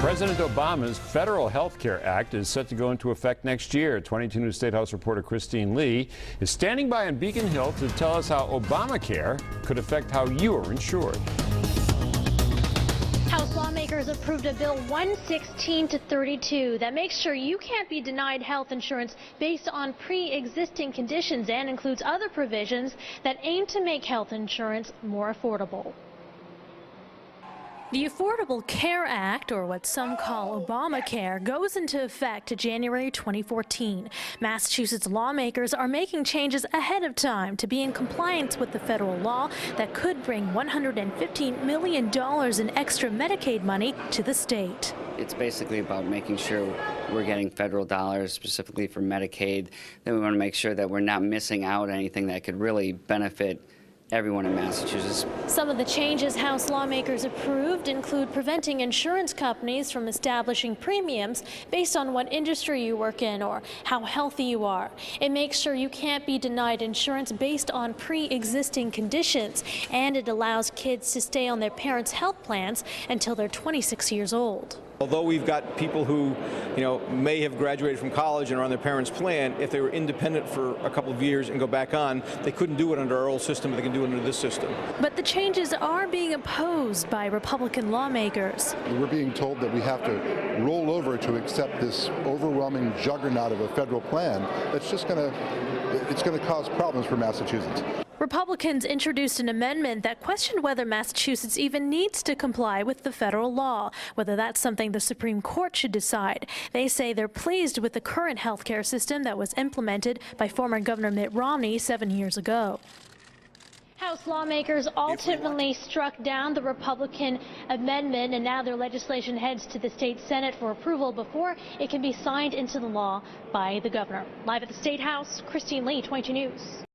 President Obama's Federal Health Care Act is set to go into effect next year. 22 News State House reporter Christine Lee is standing by on Beacon Hill to tell us how Obamacare could affect how you are insured. House lawmakers approved a bill 116-32 that makes sure you can't be denied health insurance based on pre-existing conditions and includes other provisions that aim to make health insurance more affordable. The Affordable Care Act, or what some call Obamacare, goes into effect January 2014. Massachusetts lawmakers are making changes ahead of time to be in compliance with the federal law that could bring $115 million in extra Medicaid money to the state. It's basically about making sure we're getting federal dollars specifically for Medicaid. Then we want to make sure that we're not missing out on anything that could really benefit everyone in Massachusetts. Some of the changes House lawmakers approved include preventing insurance companies from establishing premiums based on what industry you work in or how healthy you are. It makes sure you can't be denied insurance based on pre-existing conditions, and it allows kids to stay on their parents' health plans until they're 26 years old. Although we've got people who, may have graduated from college and are on their parents' plan, if they were independent for a couple of years and go back on, they couldn't do it under our old system, but they can do it under this system. But the changes are being opposed by Republican lawmakers. We're being told that we have to roll over to accept this overwhelming juggernaut of a federal plan that's just going to cause problems for Massachusetts. Republicans introduced an amendment that questioned whether Massachusetts even needs to comply with the federal law, whether that's something the Supreme Court should decide. They say they're pleased with the current health care system that was implemented by former Governor Mitt Romney 7 years ago. House lawmakers ultimately struck down the Republican amendment, and now their legislation heads to the state Senate for approval before it can be signed into the law by the governor. Live at the State House, Christine Lee, 22 News.